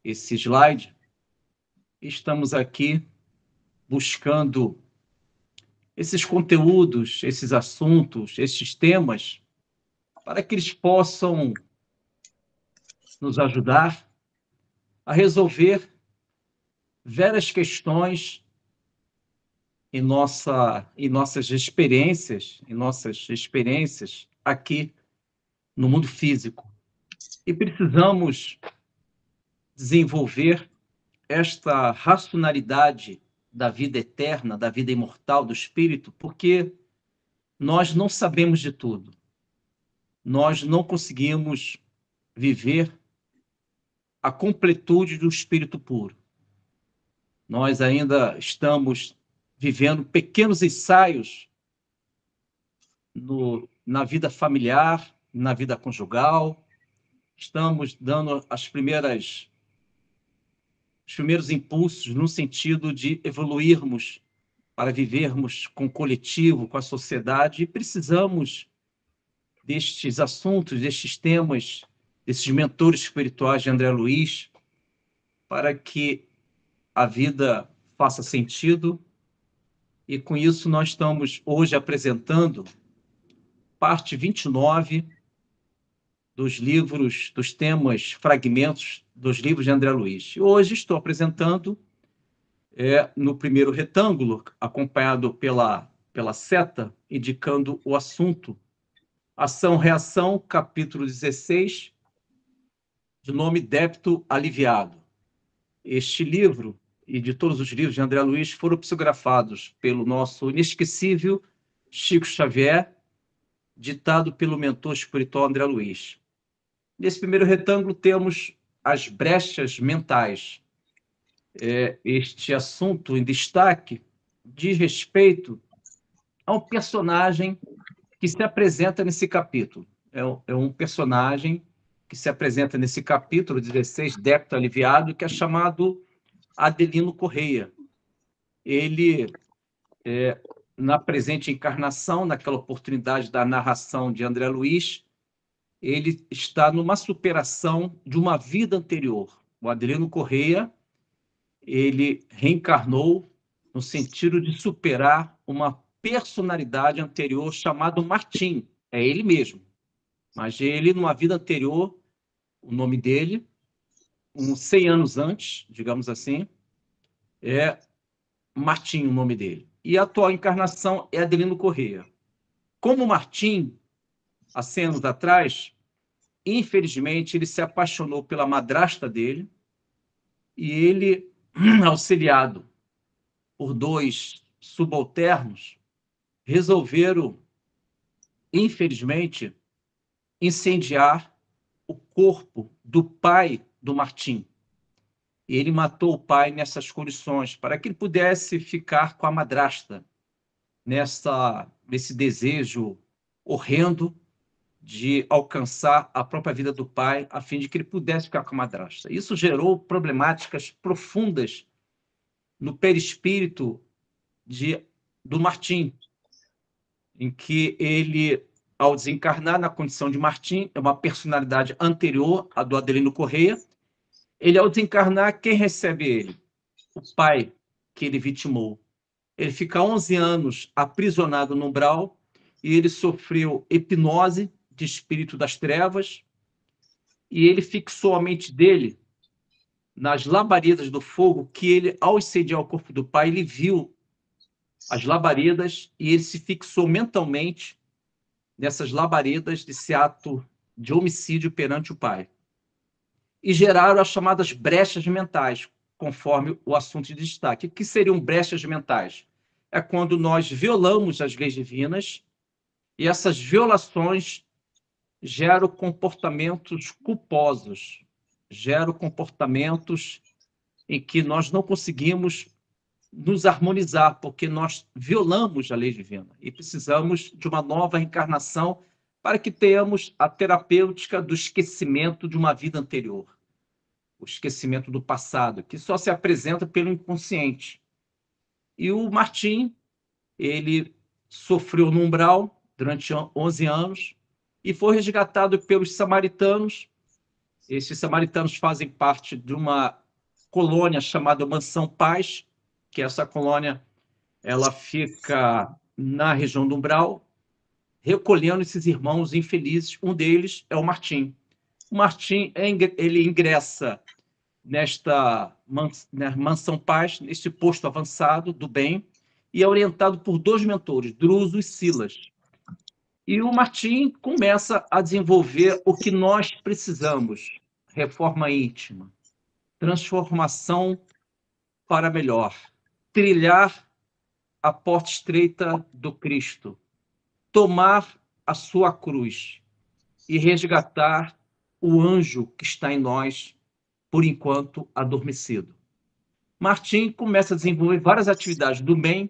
esse slide, estamos aqui buscando esses conteúdos, esses assuntos, esses temas, para que eles possam nos ajudar a resolver várias questões em nossas experiências aqui no mundo físico. E precisamos desenvolver esta racionalidade da vida eterna, da vida imortal, do espírito, porque nós não sabemos de tudo. Nós não conseguimos viver a completude do espírito puro. Nós ainda estamos vivendo pequenos ensaios na vida familiar, na vida conjugal. Estamos dando os primeiros impulsos no sentido de evoluirmos para vivermos com o coletivo, com a sociedade, e precisamos destes assuntos, destes temas, desses mentores espirituais de André Luiz, para que a vida faça sentido. E com isso nós estamos hoje apresentando parte 29 dos temas, fragmentos dos livros de André Luiz. E hoje estou apresentando no primeiro retângulo, acompanhado pela seta, indicando o assunto, Ação-Reação, capítulo 16, de nome Débito Aliviado. Este livro, e de todos os livros de André Luiz, foram psicografados pelo nosso inesquecível Chico Xavier, ditado pelo mentor espiritual André Luiz. Nesse primeiro retângulo temos as brechas mentais. Este assunto em destaque diz respeito a um personagem que se apresenta nesse capítulo. É um personagem que se apresenta nesse capítulo 16, Débito Aliviado, que é chamado Adelino Correia. Ele, na presente encarnação, naquela oportunidade da narração de André Luiz, ele está numa superação de uma vida anterior. O Adelino Correia, ele reencarnou no sentido de superar uma personalidade anterior chamado Martim. É ele mesmo. Mas ele, numa vida anterior, o nome dele, uns 100 anos antes, digamos assim, é Martim o nome dele. E a atual encarnação é Adelino Correia. Como Martim, há 100 anos atrás, infelizmente, ele se apaixonou pela madrasta dele e ele, auxiliado por 2 subalternos, resolveram, infelizmente, incendiar o corpo do pai do Martim. E ele matou o pai nessas condições, para que ele pudesse ficar com a madrasta, nesse desejo horrendo de alcançar a própria vida do pai, a fim de que ele pudesse ficar com a madrasta. Isso gerou problemáticas profundas no perispírito do Martim, em que ele, ao desencarnar na condição de Martim, é uma personalidade anterior à do Adelino Correia, ele, ao desencarnar, quem recebe ele? O pai que ele vitimou. Ele fica 11 anos aprisionado no umbral e ele sofreu hipnose de espírito das trevas e ele fixou a mente dele nas labaredas do fogo que ele, ao incendiar o corpo do pai, ele viu as labaredas e ele se fixou mentalmente nessas labaredas desse ato de homicídio perante o pai. E geraram as chamadas brechas mentais, conforme o assunto de destaque. O que seriam brechas mentais? É quando nós violamos as leis divinas e essas violações geram comportamentos culposos, geram comportamentos em que nós não conseguimos nos harmonizar, porque nós violamos a lei divina e precisamos de uma nova encarnação para que tenhamos a terapêutica do esquecimento de uma vida anterior, o esquecimento do passado, que só se apresenta pelo inconsciente. E o Martim, ele sofreu no umbral durante 11 anos e foi resgatado pelos samaritanos. Esses samaritanos fazem parte de uma colônia chamada Mansão Paz, que essa colônia ela fica na região do Umbral, recolhendo esses irmãos infelizes. Um deles é o Martim. O Martim ele ingressa nesta Mansão Paz, neste posto avançado do bem, e é orientado por dois mentores, Druso e Silas. E o Martim começa a desenvolver o que nós precisamos: reforma íntima, transformação para melhor, trilhar a porta estreita do Cristo, tomar a sua cruz e resgatar o anjo que está em nós, por enquanto adormecido. Martim começa a desenvolver várias atividades do bem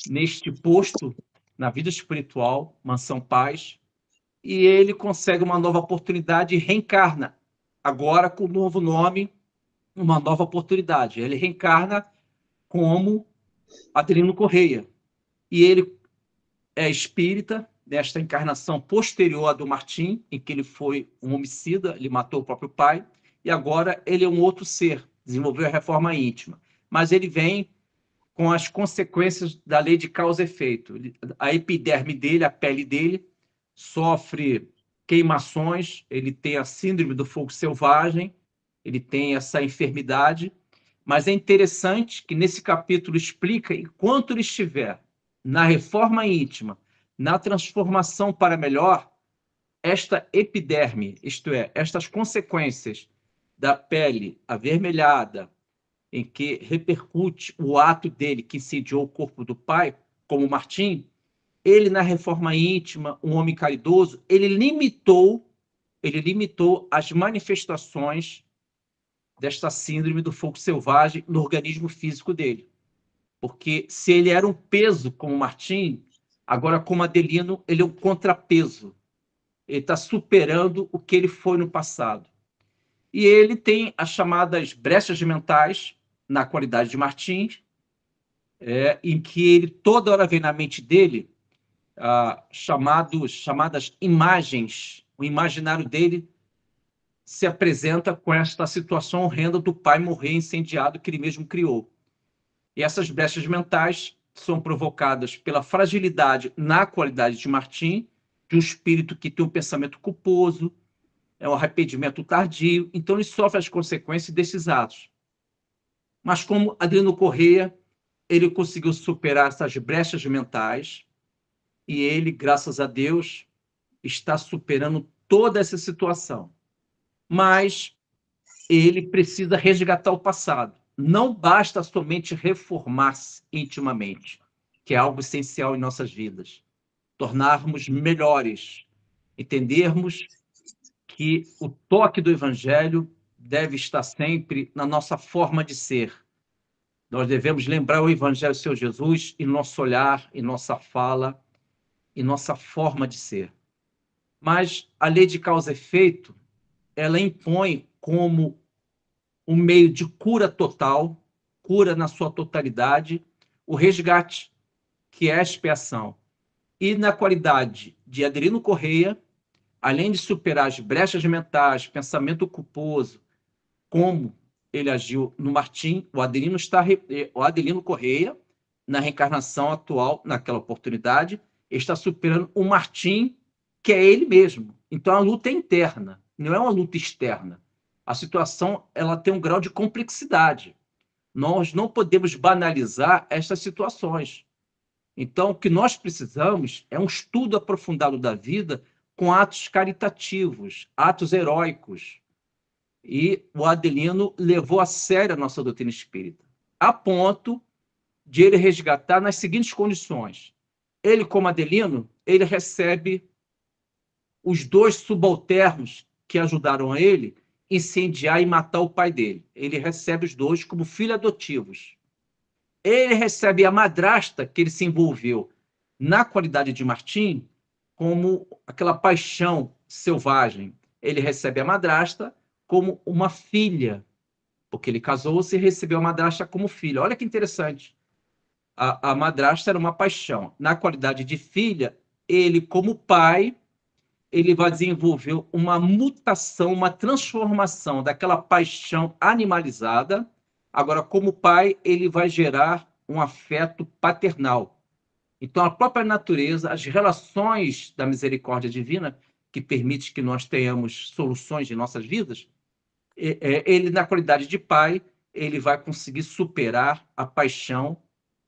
neste posto, na vida espiritual, Mansão Paz, e ele consegue uma nova oportunidade e reencarna, agora com um novo nome, uma nova oportunidade. Ele reencarna como Adelino Correia, e ele é espírita, desta encarnação posterior à do Martim, em que ele foi um homicida, ele matou o próprio pai, e agora ele é um outro ser, desenvolveu a reforma íntima. Mas ele vem com as consequências da lei de causa e efeito. A epiderme dele, a pele dele, sofre queimações, ele tem a síndrome do fogo selvagem, ele tem essa enfermidade, mas é interessante que nesse capítulo explica, enquanto ele estiver na reforma íntima, na transformação para melhor, esta epiderme, isto é, estas consequências da pele avermelhada, em que repercute o ato dele que incendiou o corpo do pai, como Martim, ele na reforma íntima, um homem caridoso, ele limitou as manifestações desta síndrome do fogo selvagem no organismo físico dele. Porque se ele era um peso como Martim, agora como Adelino, ele é um contrapeso. Ele está superando o que ele foi no passado. E ele tem as chamadas brechas mentais, na qualidade de Martim, em que ele toda hora vem na mente dele chamadas imagens. O imaginário dele se apresenta com esta situação horrenda do pai morrer incendiado que ele mesmo criou. E essas brechas mentais são provocadas pela fragilidade na qualidade de Martim, de um espírito que tem um pensamento culposo, é um arrependimento tardio, então ele sofre as consequências desses atos. Mas como Adelino Correia, ele conseguiu superar essas brechas mentais e ele, graças a Deus, está superando toda essa situação. Mas ele precisa resgatar o passado. Não basta somente reformar-se intimamente, que é algo essencial em nossas vidas. Tornarmos melhores, entendermos que o toque do Evangelho deve estar sempre na nossa forma de ser. Nós devemos lembrar o Evangelho do Senhor Jesus em nosso olhar, em nossa fala, em nossa forma de ser. Mas a lei de causa e efeito, ela impõe como um meio de cura total, cura na sua totalidade, o resgate, que é a expiação. E na qualidade de Adelino Correia, além de superar as brechas mentais, pensamento culposo, como ele agiu no Martim, o Adelino Correia, na reencarnação atual, naquela oportunidade, está superando o Martim, que é ele mesmo. Então, a luta é interna, não é uma luta externa. A situação ela tem um grau de complexidade. Nós não podemos banalizar essas situações. Então, o que nós precisamos é um estudo aprofundado da vida com atos caritativos, atos heróicos. E o Adelino levou a sério a nossa doutrina espírita, a ponto de ele resgatar nas seguintes condições. Ele, como Adelino, ele recebe os dois subalternos que ajudaram a ele incendiar e matar o pai dele. Ele recebe os dois como filhos adotivos. Ele recebe a madrasta que ele se envolveu na qualidade de Martim como aquela paixão selvagem. Ele recebe a madrasta como uma filha, porque ele casou-se e recebeu a madrasta como filha. Olha que interessante. A madrasta era uma paixão. Na qualidade de filha, ele, como pai, ele vai desenvolver uma mutação, uma transformação daquela paixão animalizada Agora, como pai, ele vai gerar um afeto paternal. Então, a própria natureza, as relações da misericórdia divina, que permite que nós tenhamos soluções de nossas vidas, ele, na qualidade de pai, ele vai conseguir superar a paixão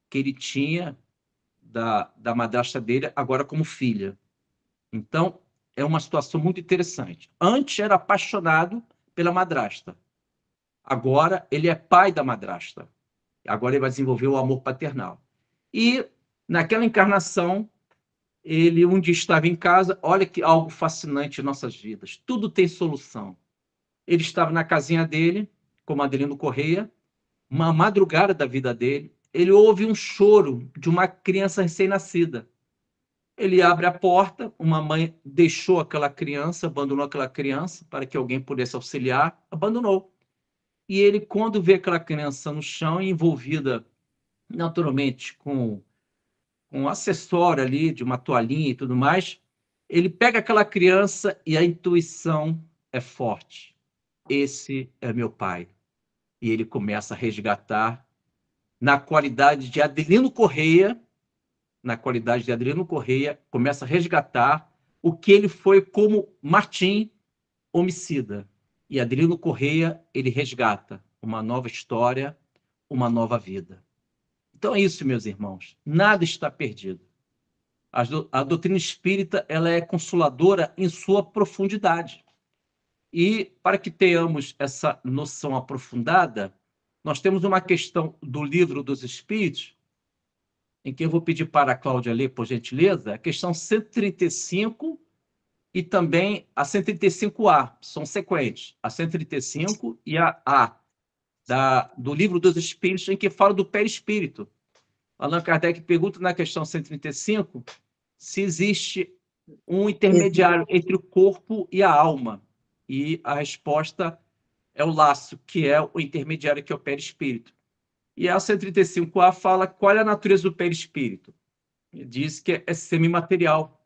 que ele tinha da madrasta dele, agora como filha. Então, é uma situação muito interessante. Antes era apaixonado pela madrasta. Agora ele é pai da madrasta. Agora ele vai desenvolver o amor paternal. E naquela encarnação, ele um dia estava em casa, olha que algo fascinante em nossas vidas. Tudo tem solução. Ele estava na casinha dele, com Adelino Correia, uma madrugada da vida dele, ele ouve um choro de uma criança recém-nascida. Ele abre a porta, uma mãe deixou aquela criança, abandonou aquela criança para que alguém pudesse auxiliar, abandonou. E ele, quando vê aquela criança no chão, envolvida naturalmente com um acessório ali, de uma toalhinha e tudo mais, ele pega aquela criança e a intuição é forte. Esse é meu pai. E ele começa a resgatar, na qualidade de Adelino Correia, começa a resgatar o que ele foi como Martim, homicida. E Adelino Correia, ele resgata uma nova história, uma nova vida. Então é isso, meus irmãos. Nada está perdido. A doutrina espírita, ela é consoladora em sua profundidade. E para que tenhamos essa noção aprofundada, nós temos uma questão do Livro dos Espíritos, em que eu vou pedir para a Cláudia ler, por gentileza, a questão 135 e também a 135A, são sequentes, a 135 e a A, do Livro dos Espíritos, em que fala do perispírito. Allan Kardec pergunta na questão 135 se existe um intermediário entre o corpo e a alma. E a resposta é o laço, que é o intermediário, que é o perispírito. E a 135A fala qual é a natureza do perispírito. Ele diz que é semimaterial.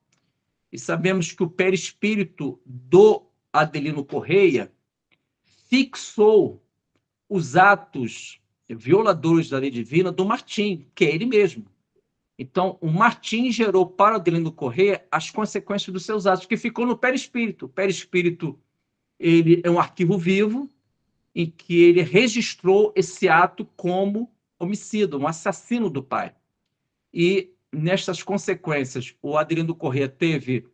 E sabemos que o perispírito do Adelino Correia fixou os atos violadores da lei divina do Martim, que é ele mesmo. Então, o Martim gerou para o Adelino Correia as consequências dos seus atos, que ficou no perispírito. O perispírito, ele é um arquivo vivo em que ele registrou esse ato como homicida, um assassino do pai. E, nestas consequências, o Adelino Correia teve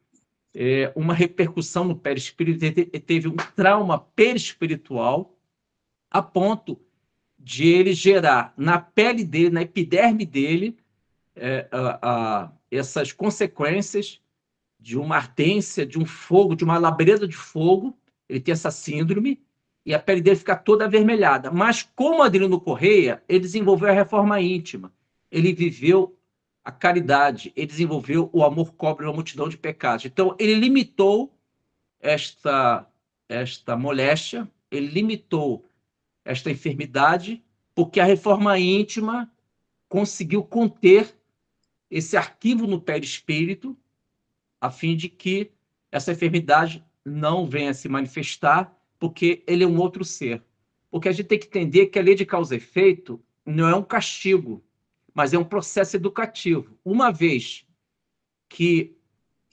uma repercussão no perispírito, teve um trauma perispiritual, a ponto de ele gerar na pele dele, na epiderme dele, essas consequências de uma ardência, de um fogo, de uma labareda de fogo. Ele tem essa síndrome e a pele dele fica toda avermelhada. Mas, como Adelino Correia, ele desenvolveu a reforma íntima, ele viveu a caridade, ele desenvolveu o amor cobre uma multidão de pecados. Então, ele limitou esta moléstia, ele limitou esta enfermidade, porque a reforma íntima conseguiu conter esse arquivo no perispírito, a fim de que essa enfermidade não venha se manifestar, porque ele é um outro ser. Porque a gente tem que entender que a lei de causa e efeito não é um castigo, mas é um processo educativo. Uma vez que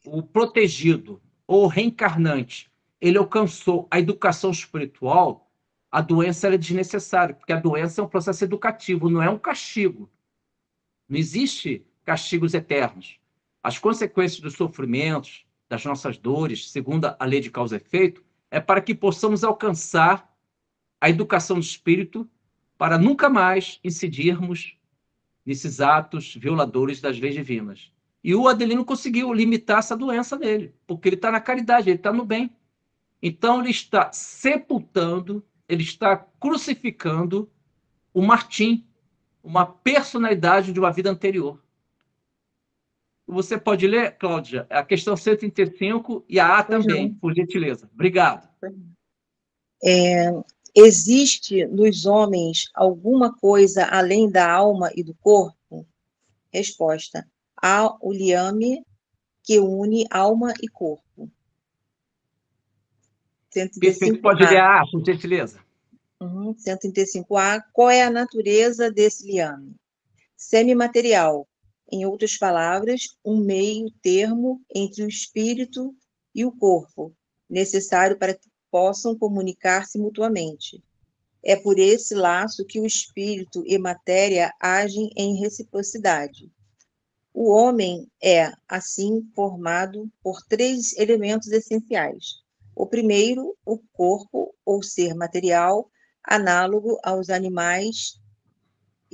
o protegido ou reencarnante ele alcançou a educação espiritual, a doença é desnecessária, porque a doença é um processo educativo, não é um castigo. Não existe castigos eternos. As consequências dos sofrimentos, das nossas dores, segundo a lei de causa e efeito, é para que possamos alcançar a educação do espírito para nunca mais incidirmos nesses atos violadores das leis divinas. E o Adelino conseguiu limitar essa doença dele, porque ele está na caridade, ele está no bem. Então, ele está sepultando, ele está crucificando o Martim, uma personalidade de uma vida anterior. Você pode ler, Cláudia, a questão 135 e a A também, por gentileza. Obrigado. Existe nos homens alguma coisa além da alma e do corpo? Resposta: há o liame que une alma e corpo. Perfeito. Pode ler a A, por gentileza. 135A. Qual é a natureza desse liame? Semimaterial. Em outras palavras, um meio termo entre o espírito e o corpo, necessário para que possam comunicar-se mutuamente. É por esse laço que o espírito e matéria agem em reciprocidade. O homem é, assim, formado por 3 elementos essenciais. O primeiro, o corpo, ou ser material, análogo aos animais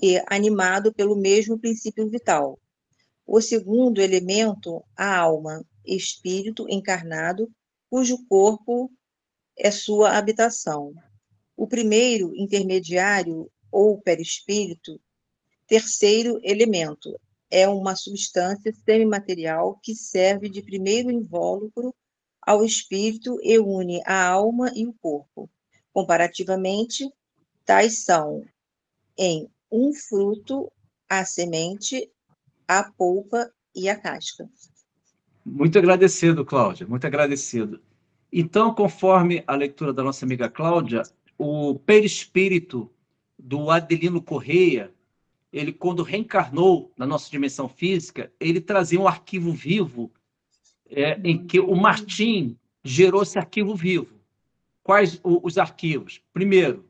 e animado pelo mesmo princípio vital. O segundo elemento, a alma, espírito encarnado, cujo corpo é sua habitação. O primeiro, intermediário ou perispírito. Terceiro elemento, é uma substância semimaterial que serve de primeiro invólucro ao espírito e une a alma e o corpo. Comparativamente, tais são em um fruto, a semente, a polpa e a casca. Muito agradecido, Cláudia, muito agradecido. Então, conforme a leitura da nossa amiga Cláudia, o perispírito do Adelino Correia, ele, quando reencarnou na nossa dimensão física, ele trazia um arquivo vivo em que o Martim gerou esse arquivo vivo. Quais os arquivos? Primeiro,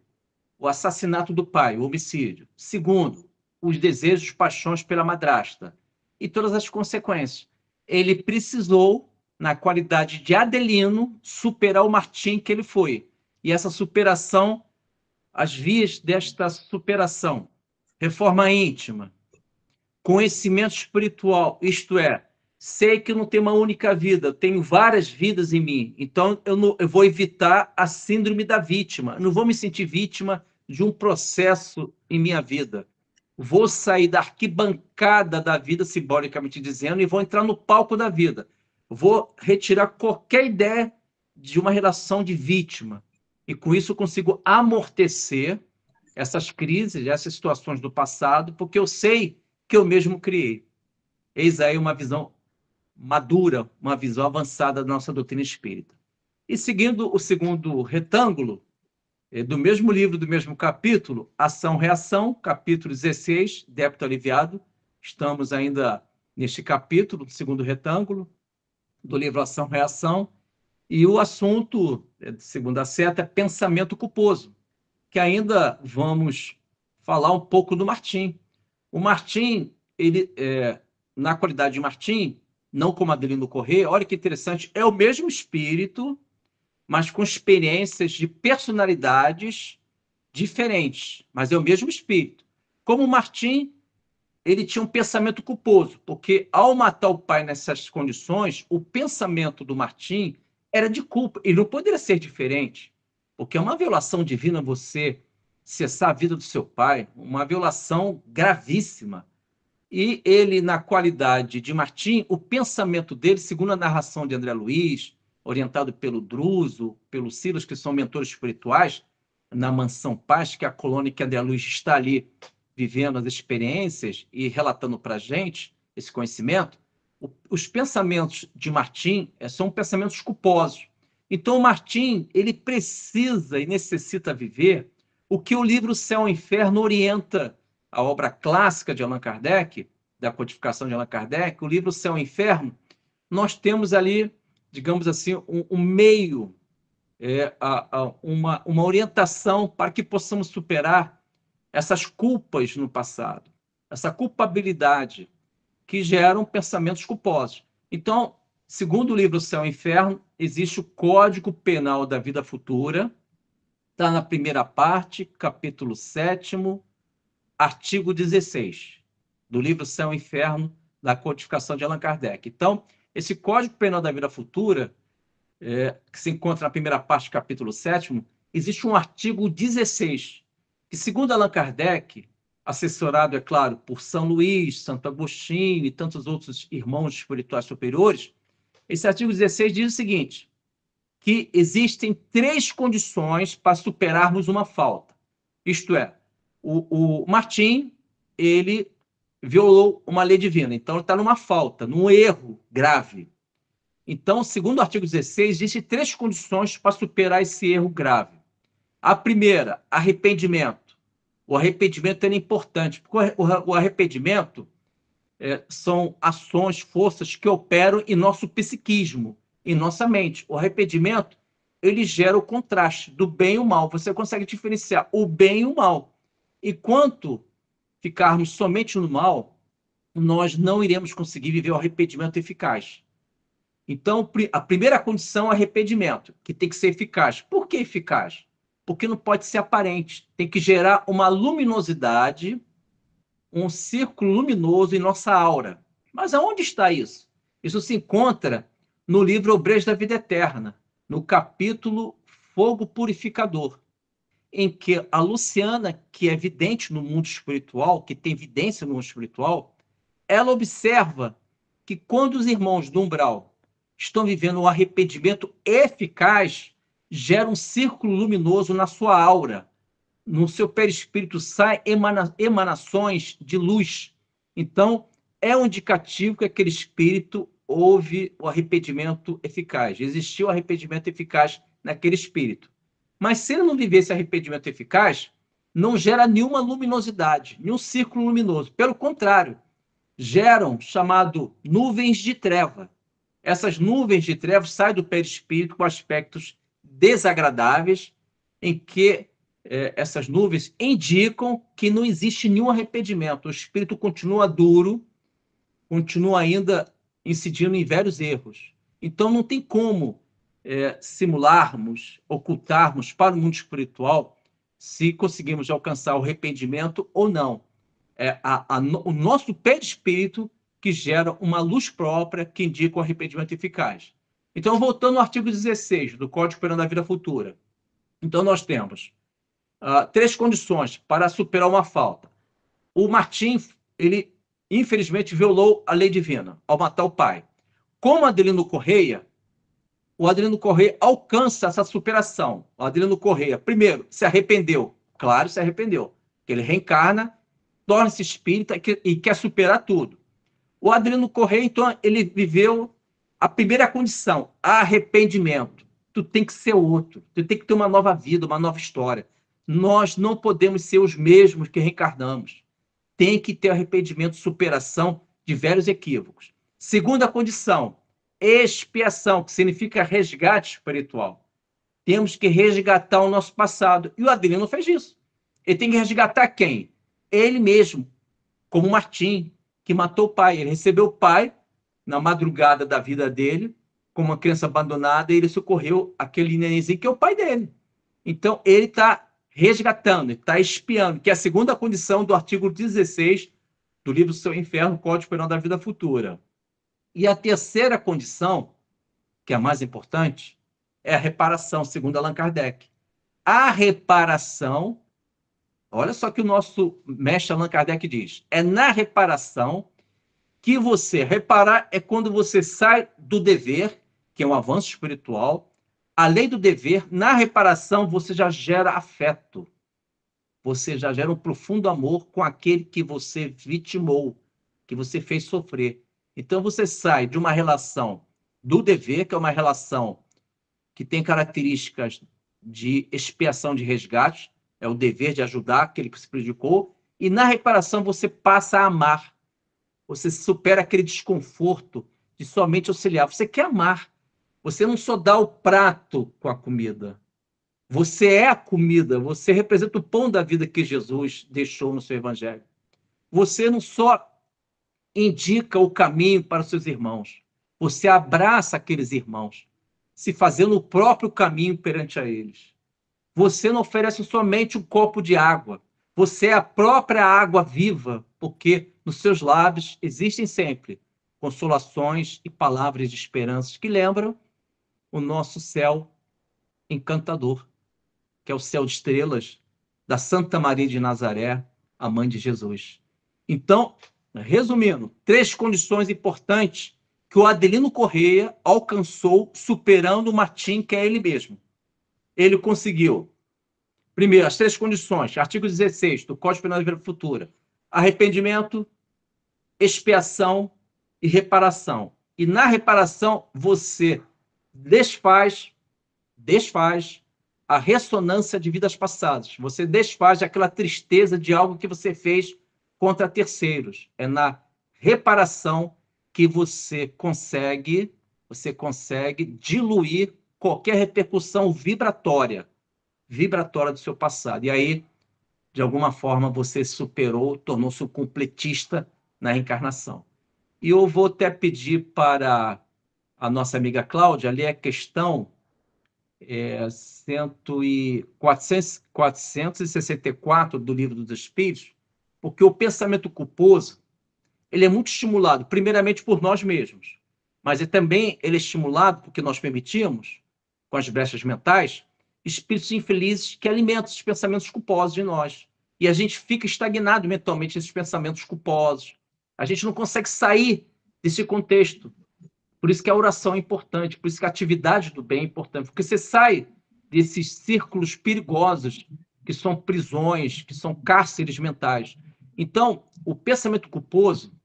o assassinato do pai, o homicídio. Segundo, os desejos, paixões pela madrasta. E todas as consequências. Ele precisou, na qualidade de Adelino, superar o Martim que ele foi. E essa superação, as vias desta superação, reforma íntima, conhecimento espiritual, isto é, sei que eu não tenho uma única vida, eu tenho várias vidas em mim, então eu vou evitar a síndrome da vítima, eu não vou me sentir vítima de um processo em minha vida. Vou sair da arquibancada da vida, simbolicamente dizendo, e vou entrar no palco da vida. Vou retirar qualquer ideia de uma relação de vítima. E com isso eu consigo amortecer essas crises, essas situações do passado, porque eu sei que eu mesmo criei. Eis aí uma visão madura, uma visão avançada da nossa doutrina espírita. E seguindo o segundo retângulo, do mesmo livro, do mesmo capítulo, Ação-Reação, capítulo 16, Débito Aliviado. Estamos ainda neste capítulo, do segundo retângulo, do livro Ação-Reação, e o assunto, de segunda seta, é pensamento culposo, que ainda vamos falar um pouco do Martim. O Martim, ele, na qualidade de Martim, não como Adelino Corrêa, olha que interessante, é o mesmo espírito, mas com experiências de personalidades diferentes, mas é o mesmo espírito. Como o Martim, ele tinha um pensamento culposo, porque ao matar o pai nessas condições, o pensamento do Martim era de culpa, e não poderia ser diferente, porque é uma violação divina você cessar a vida do seu pai, uma violação gravíssima. E ele, na qualidade de Martim, o pensamento dele, segundo a narração de André Luiz, orientado pelo Druso, pelo Silas, que são mentores espirituais, na Mansão Paz, que é a colônia que André Luiz está ali vivendo as experiências e relatando para a gente esse conhecimento, os pensamentos de Martim são pensamentos culposos. Então, o Martim, ele precisa e necessita viver o que o livro Céu e Inferno orienta, a obra clássica de Allan Kardec, da codificação de Allan Kardec, o livro Céu e Inferno. Nós temos ali, digamos assim, um meio, uma orientação para que possamos superar essas culpas no passado, essa culpabilidade que geram pensamentos culposos. Então, segundo o livro Céu e Inferno, existe o Código Penal da Vida Futura, está na primeira parte, capítulo 7º, artigo 16, do livro Céu e Inferno, da codificação de Allan Kardec. Então, esse Código Penal da Vida Futura, que se encontra na primeira parte, capítulo 7º, existe um artigo 16, que, segundo Allan Kardec, assessorado, é claro, por São Luís, Santo Agostinho e tantos outros irmãos espirituais superiores, esse artigo 16 diz o seguinte, que existem 3 condições para superarmos uma falta. Isto é, o Martim, ele violou uma lei divina, então ele está numa falta, num erro grave. Então, segundo o artigo 16, existem 3 condições para superar esse erro grave. A primeira, arrependimento. O arrependimento é importante, porque o arrependimento são ações, forças que operam em nosso psiquismo, em nossa mente. O arrependimento, ele gera o contraste do bem e o mal. Você consegue diferenciar o bem e o mal. Enquanto ficarmos somente no mal, nós não iremos conseguir viver o arrependimento eficaz. Então, a primeira condição é o arrependimento, que tem que ser eficaz. Por que eficaz? Porque não pode ser aparente. Tem que gerar uma luminosidade, um círculo luminoso em nossa aura. Mas aonde está isso? Isso se encontra no livro Obreiros da Vida Eterna, no capítulo Fogo Purificador, em que a Luciana, que é vidente no mundo espiritual, que tem vidência no mundo espiritual, ela observa que quando os irmãos do umbral estão vivendo um arrependimento eficaz, gera um círculo luminoso na sua aura. No seu perispírito saem emanações de luz. Então, é um indicativo que aquele espírito houve o arrependimento eficaz. Existiu o arrependimento eficaz naquele espírito. Mas se ele não viver esse arrependimento eficaz, não gera nenhuma luminosidade, nenhum círculo luminoso. Pelo contrário, geram chamado nuvens de treva. Essas nuvens de trevas saem do perispírito com aspectos desagradáveis, em que essas nuvens indicam que não existe nenhum arrependimento. O espírito continua duro, continua ainda incidindo em vários erros. Então, não tem como simularmos, ocultarmos para o mundo espiritual se conseguimos alcançar o arrependimento ou não. O nosso perispírito que gera uma luz própria que indica o arrependimento eficaz. Então, voltando ao artigo 16 do Código Penal da Vida Futura. Então, nós temos 3 condições para superar uma falta. O Martim, ele infelizmente violou a lei divina ao matar o pai. Como Adelino Correia, o Adelino Correia alcança essa superação. O Adelino Correia, primeiro, se arrependeu. Claro, se arrependeu. Ele reencarna, torna-se espírita e quer superar tudo. O Adelino Correia, então, ele viveu a primeira condição, arrependimento. Tu tem que ser outro, tu tem que ter uma nova vida, uma nova história. Nós não podemos ser os mesmos que reencarnamos. Tem que ter arrependimento, superação de velhos equívocos. Segunda condição, expiação, que significa resgate espiritual. Temos que resgatar o nosso passado. E o Adelino fez isso. Ele tem que resgatar quem? Ele mesmo, como Martim, que matou o pai. Ele recebeu o pai na madrugada da vida dele, como uma criança abandonada, e ele socorreu aquele nenenzinho que é o pai dele. Então, ele está resgatando, está expiando, que é a segunda condição do artigo 16 do livro Céu e Inferno, Código Penal da Vida Futura. E a terceira condição, que é a mais importante, é a reparação, segundo Allan Kardec. A reparação, olha só que o nosso mestre Allan Kardec diz, é na reparação que você, reparar é quando você sai do dever, que é um avanço espiritual, a lei do dever, na reparação você já gera afeto, você já gera um profundo amor com aquele que você vitimou, que você fez sofrer. Então você sai de uma relação do dever, que é uma relação que tem características de expiação de resgate, é o dever de ajudar aquele que se prejudicou, e na reparação você passa a amar. Você supera aquele desconforto de somente auxiliar. Você quer amar. Você não só dá o prato com a comida. Você é a comida. Você representa o pão da vida que Jesus deixou no seu evangelho. Você não só indica o caminho para os seus irmãos. Você abraça aqueles irmãos, se fazendo o próprio caminho perante a eles. Você não oferece somente um copo de água. Você é a própria água viva, porque nos seus lábios existem sempre consolações e palavras de esperança que lembram o nosso céu encantador, que é o céu de estrelas da Santa Maria de Nazaré, a mãe de Jesus. Então, resumindo, 3 condições importantes que o Adelino Correia alcançou superando o Martim, que é ele mesmo. Ele conseguiu, primeiro, as 3 condições, artigo 16 do Código Penal da Vida Futura, arrependimento, expiação e reparação. E na reparação, você desfaz a ressonância de vidas passadas. Você desfaz aquela tristeza de algo que você fez contra terceiros. É na reparação que você consegue diluir qualquer repercussão vibratória do seu passado. E aí, de alguma forma, você superou, tornou-se um completista na reencarnação. E eu vou até pedir para a nossa amiga Cláudia ler a questão 464 do Livro dos Espíritos, porque o pensamento culposo ele é muito estimulado, primeiramente por nós mesmos, mas também ele é estimulado porque nós permitimos, com as brechas mentais, espíritos infelizes que alimentam esses pensamentos culposos de nós. E a gente fica estagnado mentalmente nesses pensamentos culposos. A gente não consegue sair desse contexto. Por isso que a oração é importante, por isso que a atividade do bem é importante, porque você sai desses círculos perigosos, que são prisões, que são cárceres mentais. Então, o pensamento culposo,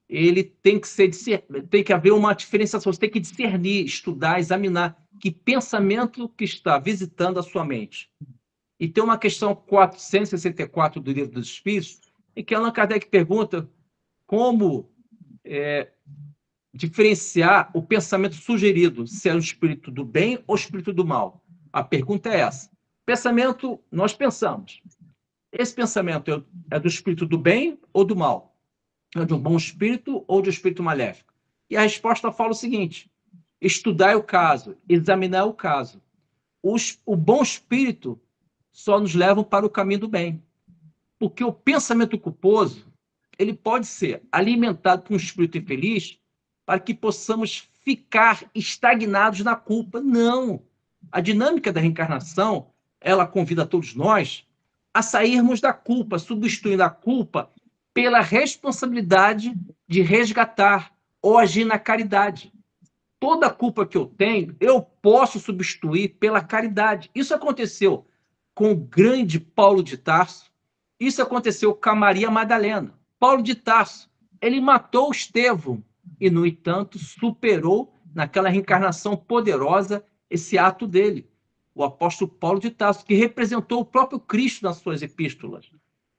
ele tem que haver uma diferenciação, você tem que discernir, estudar, examinar que pensamento que está visitando a sua mente. E tem uma questão 464 do Livro dos Espíritos, em que Allan Kardec pergunta como diferenciar o pensamento sugerido, se é o espírito do bem ou o espírito do mal. A pergunta é essa. Pensamento, nós pensamos. Esse pensamento é do espírito do bem ou do mal? É de um bom espírito ou de um espírito maléfico? E a resposta fala o seguinte: estudar o caso, examinar o caso. O bom espírito só nos leva para o caminho do bem. Porque o pensamento culposo, ele pode ser alimentado por um espírito infeliz para que possamos ficar estagnados na culpa. Não. A dinâmica da reencarnação, ela convida todos nós a sairmos da culpa, substituindo a culpa pela responsabilidade de resgatar ou agir na caridade. Toda a culpa que eu tenho, eu posso substituir pela caridade. Isso aconteceu com o grande Paulo de Tarso, isso aconteceu com a Maria Madalena. Paulo de Tarso, ele matou Estevão e, no entanto, superou naquela reencarnação poderosa esse ato dele. O apóstolo Paulo de Tarso, que representou o próprio Cristo nas suas epístolas.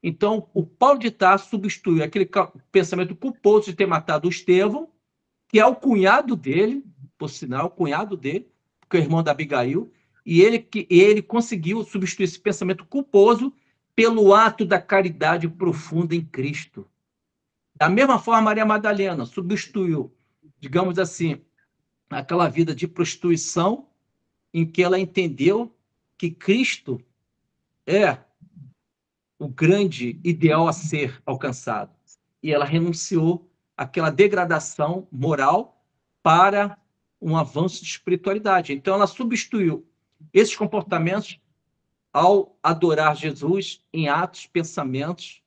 Então, o Paulo de Tarso substituiu aquele pensamento culposo de ter matado o Estevão, que é o cunhado dele, por sinal, o cunhado dele, que é o irmão da Abigail, e ele conseguiu substituir esse pensamento culposo pelo ato da caridade profunda em Cristo. Da mesma forma, Maria Madalena substituiu, digamos assim, aquela vida de prostituição em que ela entendeu que Cristo é o grande ideal a ser alcançado. E ela renunciou àquela degradação moral para um avanço de espiritualidade. Então, ela substituiu esses comportamentos ao adorar Jesus em atos, pensamentos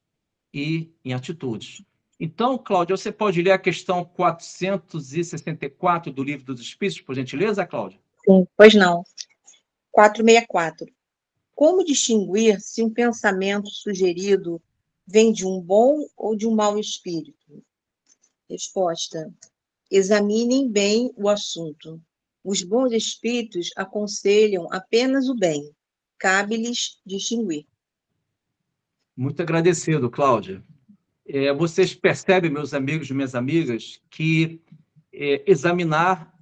e em atitudes. Então, Cláudia, você pode ler a questão 464 do Livro dos Espíritos, por gentileza, Cláudia? Sim, pois não. 464. Como distinguir se um pensamento sugerido vem de um bom ou de um mau espírito? Resposta: examinem bem o assunto. Os bons espíritos aconselham apenas o bem. Cabe-lhes distinguir. Muito agradecido, Cláudia. Vocês percebem, meus amigos e minhas amigas, que examinar,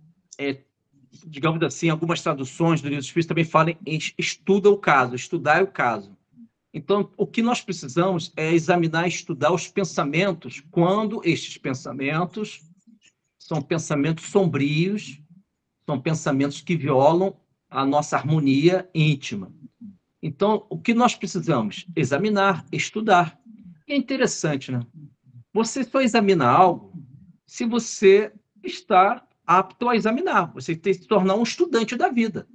digamos assim, algumas traduções do Livro dos Espíritos também falam em estuda o caso, estudar o caso. Então, o que nós precisamos é examinar e estudar os pensamentos, quando estes pensamentos são pensamentos sombrios, são pensamentos que violam a nossa harmonia íntima. Então, o que nós precisamos? Examinar, estudar. E é interessante, né? Você só examina algo se você está apto a examinar. Você tem que se tornar um estudante da vida.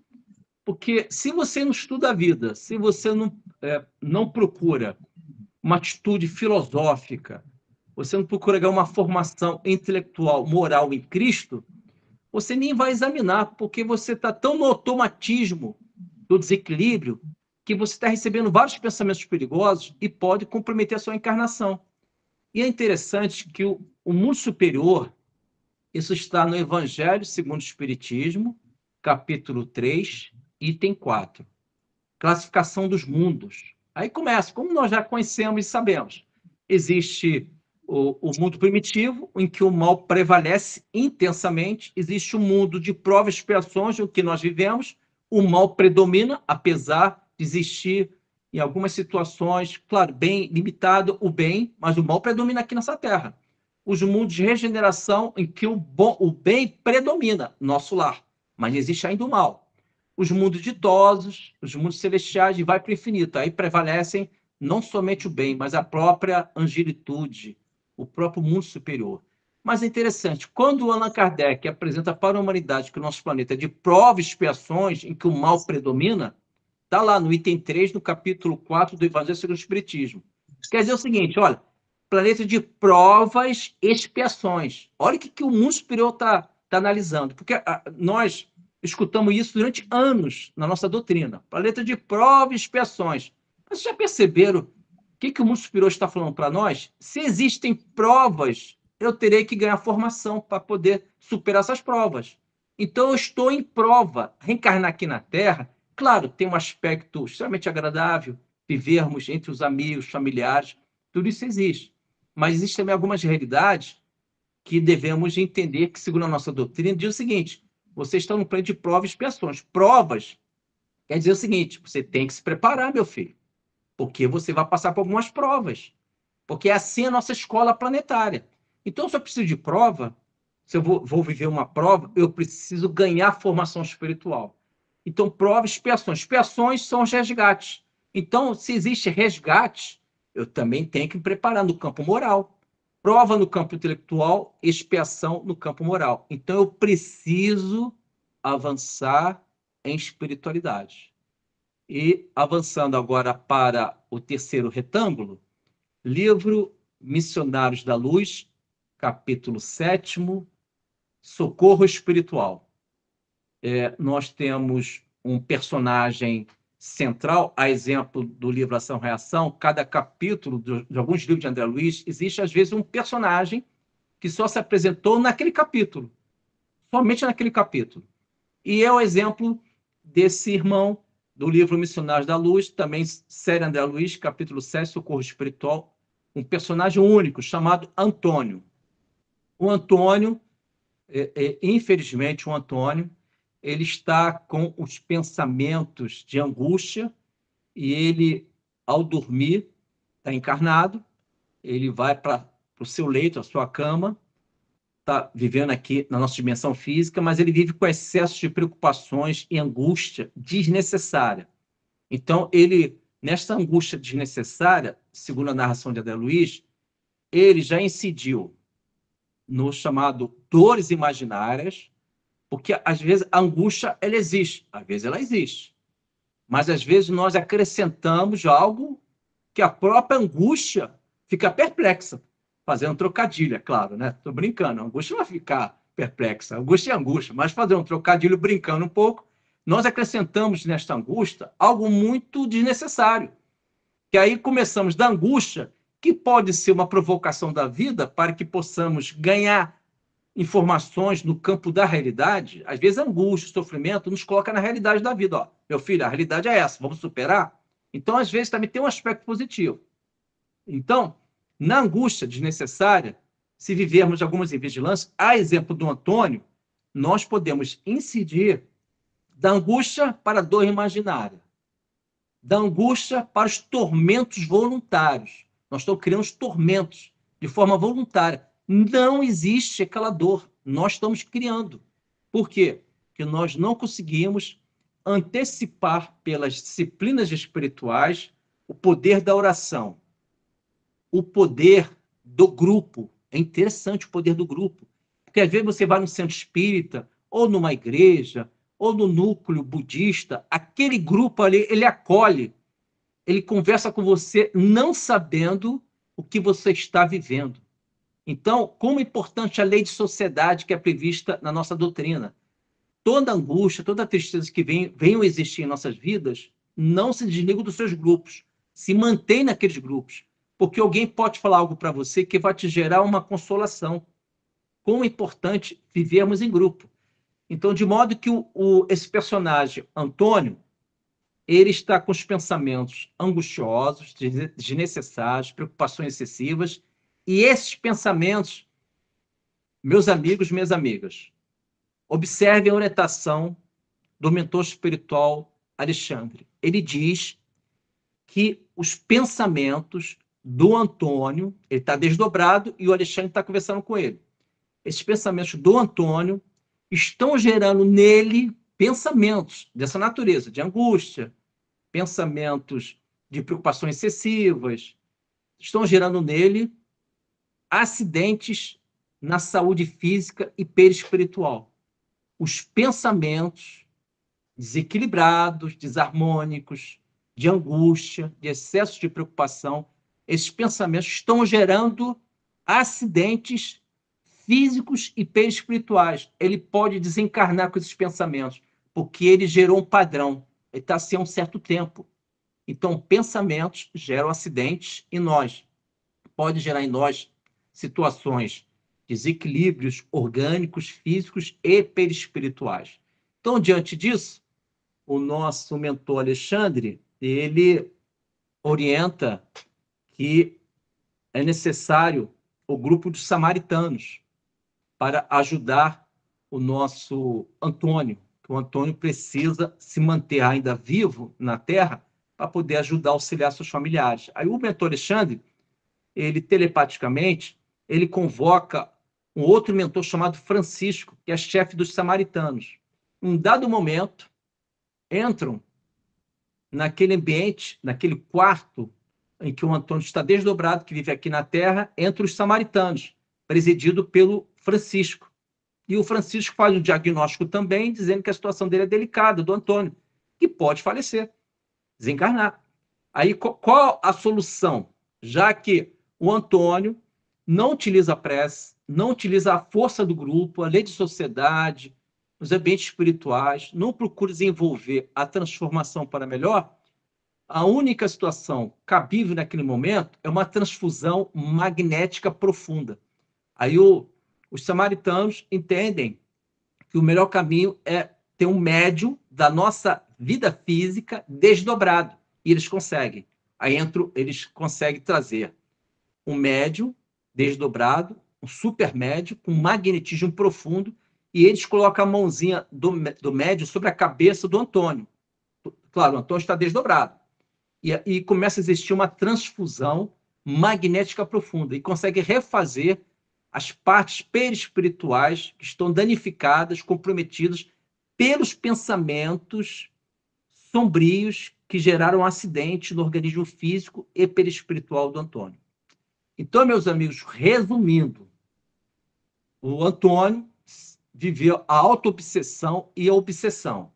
Porque se você não estuda a vida, se você não procura uma atitude filosófica, você não procura ganhar uma formação intelectual, moral em Cristo, você nem vai examinar, porque você está tão no automatismo do desequilíbrio que você está recebendo vários pensamentos perigosos e pode comprometer a sua encarnação. E é interessante que o mundo superior, isso está no Evangelho segundo o Espiritismo, capítulo 3, item 4. classificação dos mundos. Aí começa, como nós já conhecemos e sabemos, existe o mundo primitivo, em que o mal prevalece intensamente, existe o mundo de provas e expiações, o que nós vivemos, o mal predomina, apesar de existir, em algumas situações, claro, bem limitado o bem, mas o mal predomina aqui nessa Terra. Os mundos de regeneração, em que o bem predomina, nosso lar, mas existe ainda o mal. Os mundos ditosos, os mundos celestiais, e vai para o infinito. Aí prevalecem não somente o bem, mas a própria angelitude, o próprio mundo superior. Mas é interessante, quando Allan Kardec apresenta para a humanidade que o nosso planeta é de provas e expiações, em que o mal predomina, está lá no item 3, no capítulo 4 do Evangelho segundo o Espiritismo. Quer dizer o seguinte, olha, planeta de provas e expiações. Olha o que o mundo superior está analisando, porque nós escutamos isso durante anos na nossa doutrina. Planeta de provas e expiações. Mas já perceberam o que o mundo superior está falando para nós? Se existem provas, eu terei que ganhar formação para poder superar essas provas. Então, eu estou em prova. Reencarnar aqui na Terra, claro, tem um aspecto extremamente agradável, vivermos entre os amigos, familiares, tudo isso existe. Mas existem também algumas realidades que devemos entender que, segundo a nossa doutrina, diz o seguinte: você está no plano de provas e expiações. Provas quer dizer o seguinte: você tem que se preparar, meu filho, porque você vai passar por algumas provas. Porque é assim a nossa escola planetária. Então, se eu preciso de prova, se eu vou viver uma prova, eu preciso ganhar formação espiritual. Então, provas e expiações. Expiações são os resgates. Então, se existe resgate, eu também tenho que me preparar no campo moral. Prova no campo intelectual, expiação no campo moral. Então, eu preciso avançar em espiritualidade. E avançando agora para o terceiro retângulo, livro Missionários da Luz, capítulo 7º, Socorro Espiritual. Nós temos um personagem central, a exemplo do livro Ação e Reação. Cada capítulo de alguns livros de André Luiz, existe às vezes um personagem que só se apresentou naquele capítulo, somente naquele capítulo. E é o exemplo desse irmão do livro Missionários da Luz, também série André Luiz, capítulo 7, Socorro Espiritual, um personagem único chamado Antônio. O Antônio, infelizmente, o Antônio, ele está com os pensamentos de angústia e ele, ao dormir, está encarnado, ele vai para o seu leito, a sua cama, está vivendo aqui na nossa dimensão física, mas ele vive com excesso de preocupações e angústia desnecessária. Então, ele, nesta angústia desnecessária, segundo a narração de André Luiz, ele já incidiu no chamado dores imaginárias, porque às vezes a angústia ela existe, às vezes ela existe, mas às vezes nós acrescentamos algo que a própria angústia fica perplexa, fazendo um trocadilho, é claro, né? Estou brincando, a angústia não vai ficar perplexa, a angústia é angústia, mas fazer um trocadilho brincando um pouco, nós acrescentamos nesta angústia algo muito desnecessário, que aí começamos da angústia, que pode ser uma provocação da vida para que possamos ganhar informações no campo da realidade. Às vezes a angústia, o sofrimento nos coloca na realidade da vida. Ó, meu filho, a realidade é essa, vamos superar? Então, às vezes, também tem um aspecto positivo. Então, na angústia desnecessária, se vivermos algumas invigilâncias, a exemplo do Antônio, nós podemos incidir da angústia para a dor imaginária, da angústia para os tormentos voluntários. Nós estamos criando os tormentos de forma voluntária. Não existe aquela dor, nós estamos criando. Por quê? Porque nós não conseguimos antecipar pelas disciplinas espirituais o poder da oração, o poder do grupo. É interessante o poder do grupo, porque às vezes você vai no centro espírita, ou numa igreja, ou no núcleo budista, aquele grupo ali, ele acolhe, ele conversa com você não sabendo o que você está vivendo. Então, como é importante a lei de sociedade que é prevista na nossa doutrina. Toda angústia, toda tristeza que venham existir em nossas vidas, não se desliga dos seus grupos, se mantém naqueles grupos, porque alguém pode falar algo para você que vai te gerar uma consolação. Como é importante vivermos em grupo. Então, de modo que esse personagem, Antônio, ele está com os pensamentos angustiosos, desnecessários, preocupações excessivas, e esses pensamentos, meus amigos, minhas amigas, observem a orientação do mentor espiritual Alexandre. Ele diz que os pensamentos do Antônio, ele está desdobrado e o Alexandre está conversando com ele. Esses pensamentos do Antônio estão gerando nele pensamentos dessa natureza, de angústia, pensamentos de preocupações excessivas, estão gerando nele acidentes na saúde física e perispiritual. Os pensamentos desequilibrados, desarmônicos, de angústia, de excesso de preocupação, esses pensamentos estão gerando acidentes físicos e perispirituais. Ele pode desencarnar com esses pensamentos, porque ele gerou um padrão. Ele está assim há um certo tempo. Então, pensamentos geram acidentes em nós. Pode gerar em nós situações, desequilíbrios orgânicos, físicos e perispirituais. Então, diante disso, o nosso mentor Alexandre, ele orienta que é necessário o grupo dos samaritanos para ajudar o nosso Antônio, que o Antônio precisa se manter ainda vivo na Terra para poder ajudar a auxiliar seus familiares. Aí o mentor Alexandre, ele telepaticamente, ele convoca um outro mentor chamado Francisco, que é chefe dos samaritanos. Em um dado momento, entram naquele ambiente, naquele quarto em que o Antônio está desdobrado, que vive aqui na Terra, entre os samaritanos, presidido pelo Francisco. E o Francisco faz um diagnóstico também, dizendo que a situação dele é delicada, do Antônio, que pode falecer, desencarnar. Aí, qual a solução? Já que o Antônio não utiliza a prece, não utiliza a força do grupo, a lei de sociedade, os ambientes espirituais, não procura desenvolver a transformação para melhor, a única situação cabível naquele momento é uma transfusão magnética profunda. Aí os samaritanos entendem que o melhor caminho é ter um médium da nossa vida física desdobrado. E eles conseguem. Aí eles conseguem trazer um médium desdobrado, um super médium, com magnetismo profundo, e eles colocam a mãozinha do médium sobre a cabeça do Antônio. Claro, o Antônio está desdobrado. E começa a existir uma transfusão magnética profunda, e consegue refazer as partes perispirituais que estão danificadas, comprometidas pelos pensamentos sombrios que geraram um acidente no organismo físico e perispiritual do Antônio. Então, meus amigos, resumindo, o Antônio viveu a auto-obsessão e a obsessão,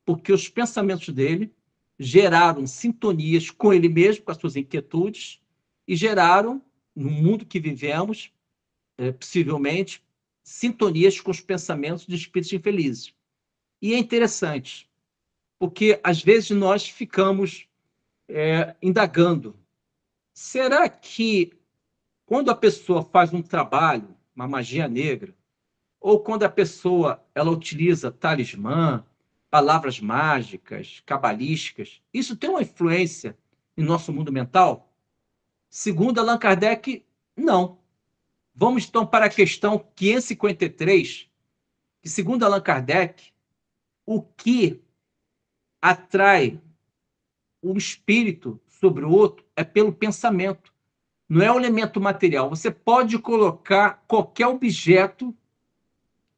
porque os pensamentos dele geraram sintonias com ele mesmo, com as suas inquietudes, e geraram, no mundo que vivemos, possivelmente, sintonias com os pensamentos de espíritos infelizes. E é interessante, porque às vezes nós ficamos indagando, será que quando a pessoa faz um trabalho, uma magia negra, ou quando a pessoa ela utiliza talismã, palavras mágicas, cabalísticas, isso tem uma influência em nosso mundo mental? Segundo Allan Kardec, não. Vamos então para a questão 553, que segundo Allan Kardec, o que atrai um espírito sobre o outro é pelo pensamento, não é o elemento material. Você pode colocar qualquer objeto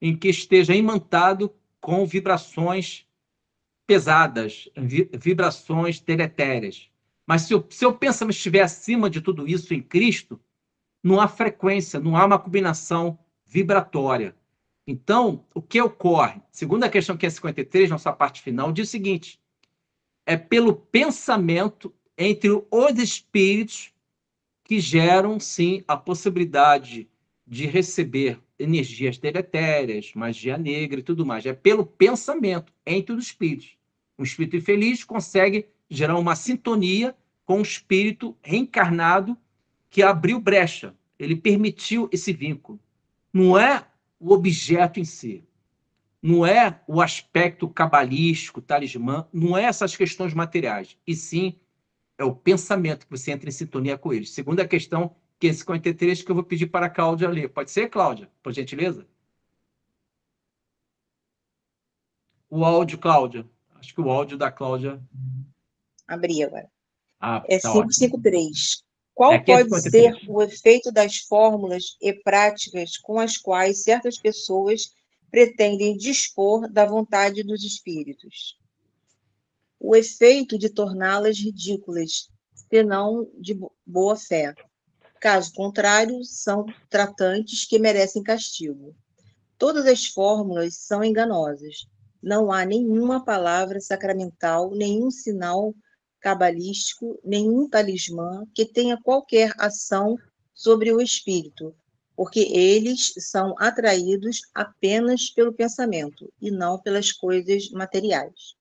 em que esteja imantado com vibrações pesadas, vibrações deletérias. Mas se o seu pensamento estiver acima de tudo isso em Cristo, não há frequência, não há uma combinação vibratória. Então, o que ocorre? Segundo a questão 553, nossa parte final, diz o seguinte: é pelo pensamento entre os espíritos que geram, sim, a possibilidade de receber energias deletérias, magia negra e tudo mais. É pelo pensamento entre os espíritos. Um espírito infeliz consegue gerar uma sintonia com um espírito reencarnado que abriu brecha. Ele permitiu esse vínculo. Não é o objeto em si. não é o aspecto cabalístico, talismã, não é essas questões materiais, e sim é o pensamento que você entra em sintonia com eles. Segunda questão, 553, que eu vou pedir para a Cláudia ler. Pode ser, Cláudia, por gentileza? O áudio, Cláudia. Acho que o áudio da Cláudia... Abri agora. Ah, É tá ótimo. 553. É Qual pode ser 553. o efeito das fórmulas e práticas com as quais certas pessoas pretendem dispor da vontade dos espíritos? O efeito de torná-las ridículas, senão de boa fé. Caso contrário, são tratantes que merecem castigo. Todas as fórmulas são enganosas. Não há nenhuma palavra sacramental, nenhum sinal cabalístico, nenhum talismã que tenha qualquer ação sobre o espírito, porque eles são atraídos apenas pelo pensamento e não pelas coisas materiais.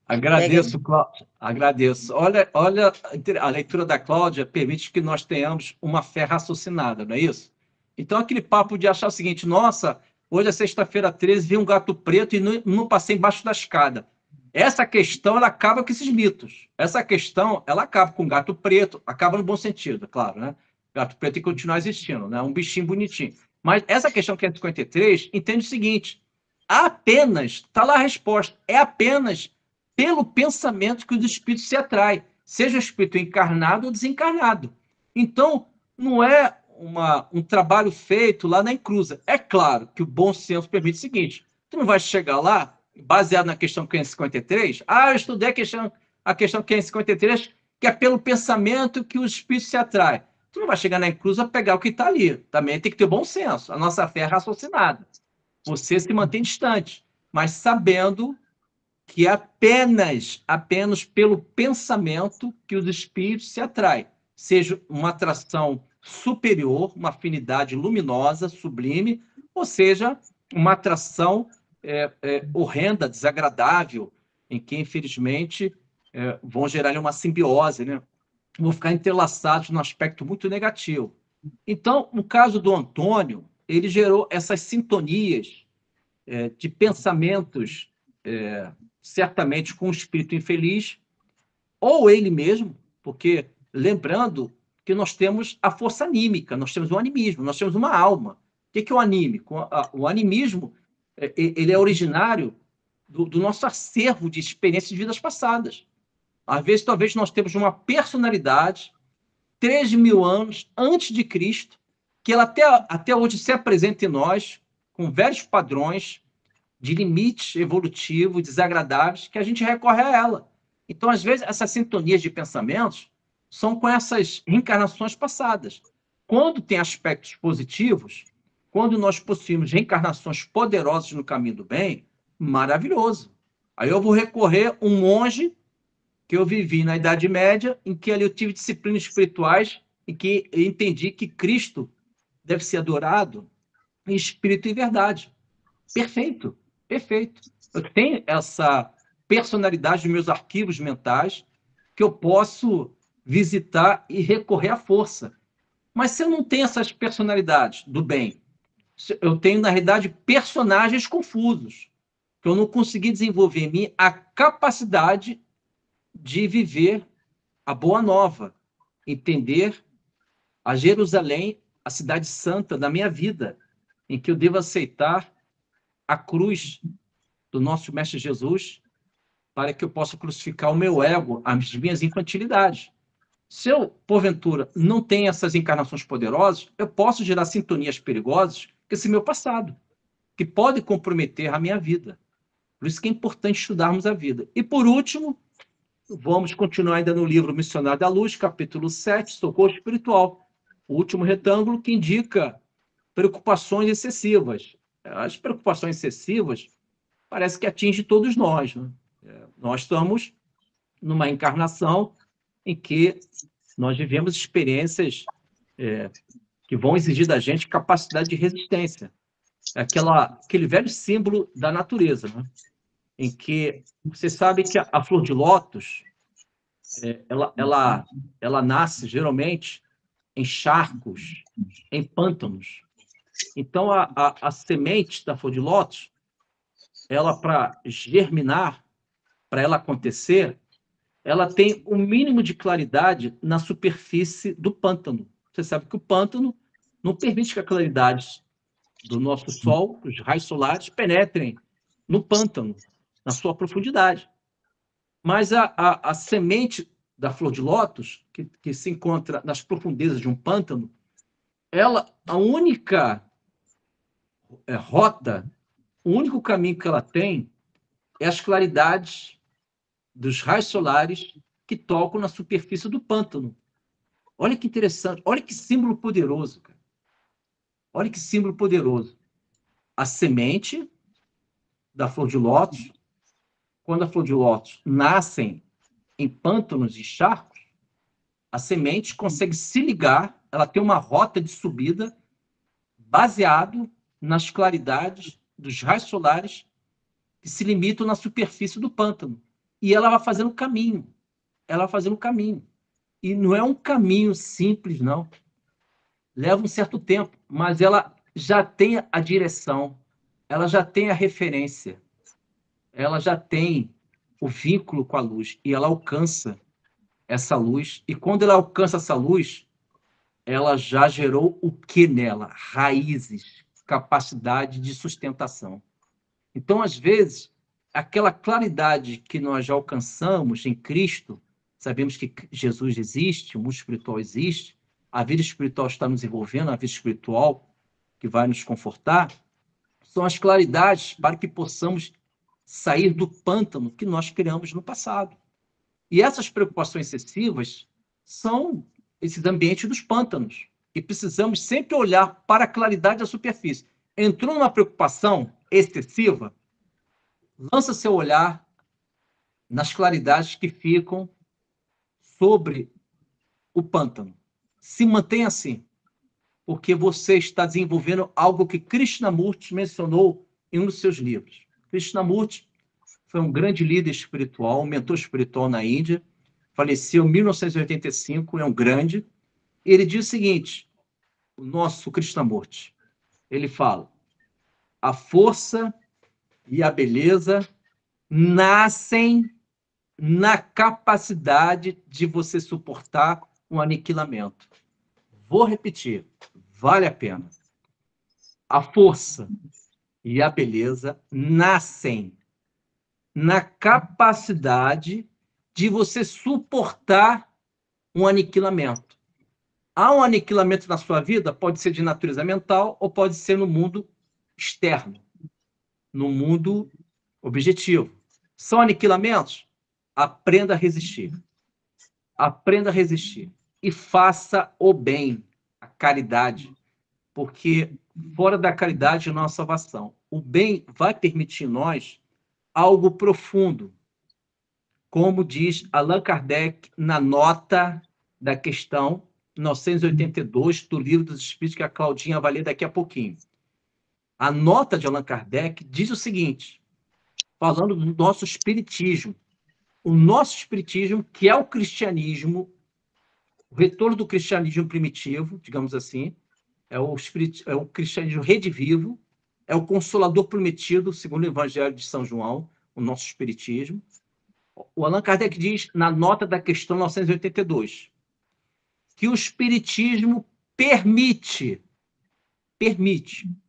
Agradeço, Cláudia. Agradeço. Olha, a leitura da Cláudia permite que nós tenhamos uma fé raciocinada, não é isso? Então, aquele papo de achar o seguinte: nossa, hoje é sexta-feira 13, vi um gato preto e não passei embaixo da escada. Essa questão, ela acaba com esses mitos. Essa questão, ela acaba com o gato preto, acaba no bom sentido, claro, né? Gato preto tem que continuar existindo, né? Um bichinho bonitinho. Mas essa questão 553 entende o seguinte: apenas, está lá a resposta, é apenas pelo pensamento que os espíritos se atraem, seja o espírito encarnado ou desencarnado. Então, não é um trabalho feito lá na encruza. É claro que o bom senso permite o seguinte: tu não vai chegar lá, baseado na questão 553, eu estudei a questão 553, que é pelo pensamento que o espírito se atrai. Tu não vai chegar na encruza pegar o que está ali. Também tem que ter bom senso. A nossa fé é raciocinada. Você se mantém distante, mas sabendo que é apenas pelo pensamento que os espíritos se atraem, seja uma atração superior, uma afinidade luminosa, sublime, ou seja, uma atração horrenda, desagradável, em que, infelizmente, vão gerar uma simbiose, né? Vão ficar entrelaçados num aspecto muito negativo. Então, no caso do Antônio, ele gerou essas sintonias de pensamentos certamente com um espírito infeliz, ou ele mesmo, porque lembrando que nós temos a força anímica, nós temos o animismo, nós temos uma alma. O que é o anímico? O animismo ele é originário do nosso acervo de experiências de vidas passadas. Às vezes, talvez nós temos uma personalidade 3.000 anos antes de Cristo, que ela até hoje se apresenta em nós com velhos padrões de limites evolutivos desagradáveis que a gente recorre a ela. Então, às vezes, essas sintonias de pensamentos são com essas reencarnações passadas. Quando tem aspectos positivos, quando nós possuímos reencarnações poderosas no caminho do bem, maravilhoso. Aí eu vou recorrer a um monge que eu vivi na Idade Média, em que ali eu tive disciplinas espirituais, em que eu entendi que Cristo deve ser adorado em espírito e verdade. Perfeito, perfeito. Eu tenho essa personalidade dos meus arquivos mentais que eu posso visitar e recorrer à força. Mas se eu não tenho essas personalidades do bem, eu tenho, na realidade, personagens confusos, que eu não consegui desenvolver em mim a capacidade de viver a Boa Nova, entender a Jerusalém, a cidade santa da minha vida, em que eu devo aceitar a cruz do nosso Mestre Jesus para que eu possa crucificar o meu ego, as minhas infantilidades. Se eu, porventura, não tenho essas encarnações poderosas, eu posso gerar sintonias perigosas com esse meu passado, que pode comprometer a minha vida. Por isso que é importante estudarmos a vida. E, por último, vamos continuar ainda no livro Missionário da Luz, capítulo 7, Socorro Espiritual. O último retângulo que indica preocupações excessivas. As preocupações excessivas parece que atinge todos nós, né? Nós estamos numa encarnação em que nós vivemos experiências que vão exigir da gente capacidade de resistência. É aquele velho símbolo da natureza, né? Em que você sabe que a flor de lótus ela nasce geralmente em charcos, em pântanos. Então, a semente da flor de lótus ela para germinar, para ela acontecer, ela tem o mínimo de claridade na superfície do pântano. Você sabe que o pântano não permite que a claridade do nosso Sol, os raios solares, penetrem no pântano, na sua profundidade. Mas a semente da flor de lótus, que se encontra nas profundezas de um pântano, a única rota, o único caminho que ela tem é as claridades dos raios solares que tocam na superfície do pântano. Olha que interessante, olha que símbolo poderoso, cara. Olha que símbolo poderoso. A semente da flor de lótus, quando a flor de lótus nasce em pântanos e charcos, a semente consegue se ligar, ela tem uma rota de subida baseado nas claridades dos raios solares que se limitam na superfície do pântano. E ela vai fazendo caminho. Ela vai fazendo caminho. E não é um caminho simples, não. Leva um certo tempo, mas ela já tem a direção, ela já tem a referência, ela já tem o vínculo com a luz, e ela alcança essa luz. E quando ela alcança essa luz, ela já gerou o que nela? Raízes, capacidade de sustentação. Então, às vezes, aquela claridade que nós já alcançamos em Cristo, sabemos que Jesus existe, o mundo espiritual existe, a vida espiritual está nos envolvendo, a vida espiritual que vai nos confortar, são as claridades para que possamos sair do pântano que nós criamos no passado. E essas preocupações excessivas são esses ambientes dos pântanos. E precisamos sempre olhar para a claridade da superfície. Entrou uma preocupação excessiva, lança seu olhar nas claridades que ficam sobre o pântano. Se mantenha assim, porque você está desenvolvendo algo que Krishnamurti mencionou em um dos seus livros. Krishnamurti foi um grande líder espiritual, um mentor espiritual na Índia, faleceu em 1985, é um grande. Ele diz o seguinte, o nosso Krishnamurti, ele fala, a força e a beleza nascem na capacidade de você suportar um aniquilamento. Vou repetir, vale a pena. A força e a beleza nascem na capacidade de você suportar um aniquilamento. Há um aniquilamento na sua vida, pode ser de natureza mental ou pode ser no mundo externo, no mundo objetivo. São aniquilamentos? Aprenda a resistir. Aprenda a resistir. E faça o bem, a caridade, porque fora da caridade não há salvação. O bem vai permitir em nós algo profundo, como diz Allan Kardec na nota da questão 982 do Livro dos Espíritos, que a Claudinha vai ler daqui a pouquinho. A nota de Allan Kardec diz o seguinte, falando do nosso espiritismo. O nosso espiritismo, que é o cristianismo, o retorno do cristianismo primitivo, digamos assim, é o cristianismo redivivo, é o consolador prometido, segundo o Evangelho de São João, o nosso espiritismo. O Allan Kardec diz, na nota da questão 982, que o espiritismo permite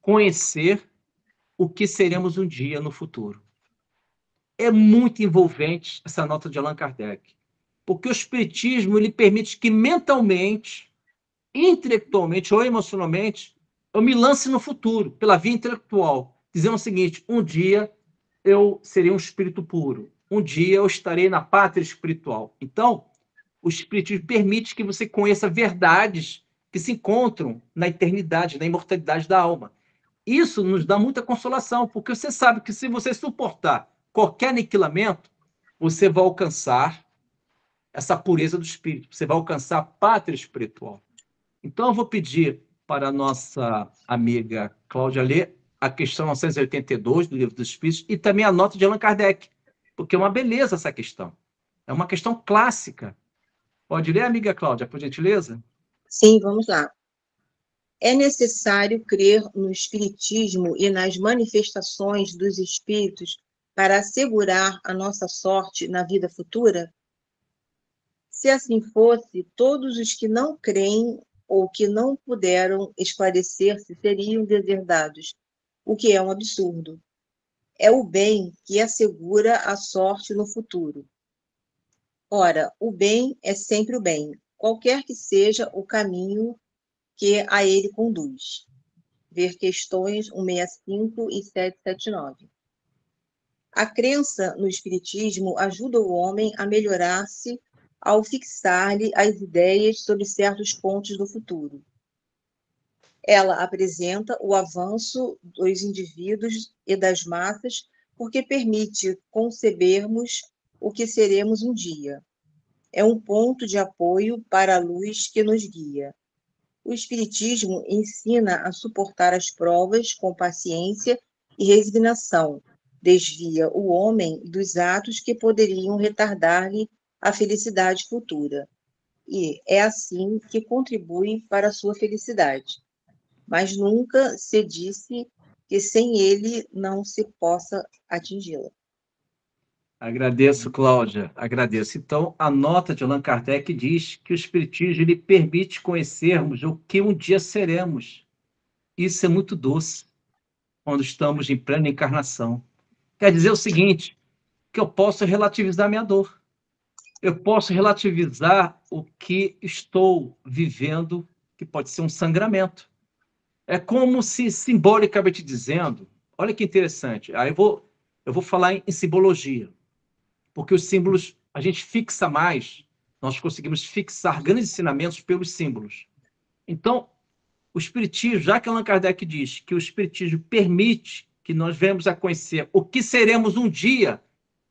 conhecer o que seremos um dia no futuro. É muito envolvente essa nota de Allan Kardec, porque o espiritismo ele permite que mentalmente, intelectualmente ou emocionalmente, eu me lance no futuro, pela via intelectual, dizendo o seguinte, um dia eu serei um espírito puro, um dia eu estarei na pátria espiritual. Então, o espiritismo permite que você conheça verdades que se encontram na eternidade, na imortalidade da alma. Isso nos dá muita consolação, porque você sabe que se você suportar qualquer aniquilamento, você vai alcançar essa pureza do espírito, você vai alcançar a pátria espiritual. Então, eu vou pedir para a nossa amiga Cláudia ler a questão 982 do Livro dos Espíritos e também a nota de Allan Kardec, porque é uma beleza essa questão. É uma questão clássica. Pode ler, amiga Cláudia, por gentileza? Sim, vamos lá. É necessário crer no espiritismo e nas manifestações dos espíritos para assegurar a nossa sorte na vida futura? Se assim fosse, todos os que não creem ou que não puderam esclarecer-se seriam deserdados, o que é um absurdo. É o bem que assegura a sorte no futuro. Ora, o bem é sempre o bem, qualquer que seja o caminho que a ele conduz. Ver questões 165 e 779. A crença no espiritismo ajuda o homem a melhorar-se ao fixar-lhe as ideias sobre certos pontos do futuro. Ela apresenta o avanço dos indivíduos e das massas porque permite concebermos o que seremos um dia. É um ponto de apoio para a luz que nos guia. O Espiritismo ensina a suportar as provas com paciência e resignação, desvia o homem dos atos que poderiam retardar-lhe a felicidade futura, e é assim que contribui para a sua felicidade. Mas nunca se disse que sem ele não se possa atingi-la. Agradeço, Cláudia, agradeço. Então, a nota de Allan Kardec diz que o Espiritismo ele permite conhecermos o que um dia seremos. Isso é muito doce, quando estamos em plena encarnação. Quer dizer o seguinte, que eu posso relativizar minha dor. Eu posso relativizar o que estou vivendo, que pode ser um sangramento. É como se, simbolicamente dizendo, olha que interessante, aí eu vou falar em simbologia, porque os símbolos, a gente fixa mais, nós conseguimos fixar grandes ensinamentos pelos símbolos. Então, o Espiritismo, já que Allan Kardec diz que o Espiritismo permite que nós venhamos a conhecer o que seremos um dia,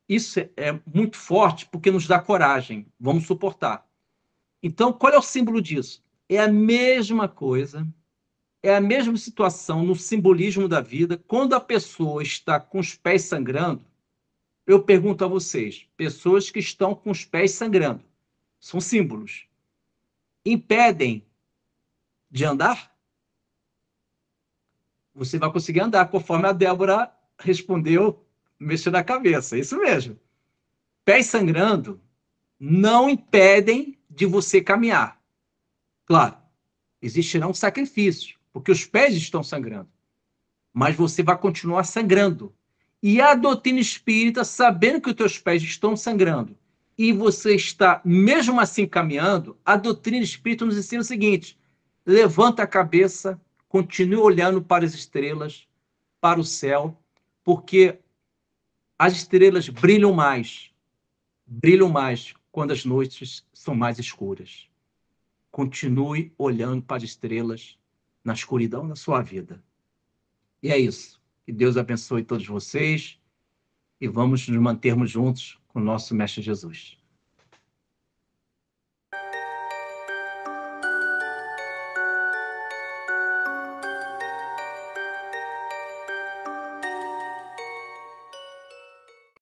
isso é muito forte, porque nos dá coragem, vamos suportar. Então, qual é o símbolo disso? É a mesma coisa, é a mesma situação no simbolismo da vida. Quando a pessoa está com os pés sangrando, eu pergunto a vocês, pessoas que estão com os pés sangrando, são símbolos, impedem de andar? Você vai conseguir andar, conforme a Débora respondeu, mexendo a cabeça, isso mesmo. Pés sangrando não impedem de você caminhar. Claro, existirá um sacrifício, porque os pés estão sangrando, mas você vai continuar sangrando. E a doutrina espírita, sabendo que os teus pés estão sangrando e você está mesmo assim caminhando, a doutrina espírita nos ensina o seguinte: levanta a cabeça, continue olhando para as estrelas, para o céu, porque as estrelas brilham mais quando as noites são mais escuras. Continue olhando para as estrelas na escuridão da sua vida. E é isso. Que Deus abençoe todos vocês e vamos nos mantermos juntos com o nosso Mestre Jesus.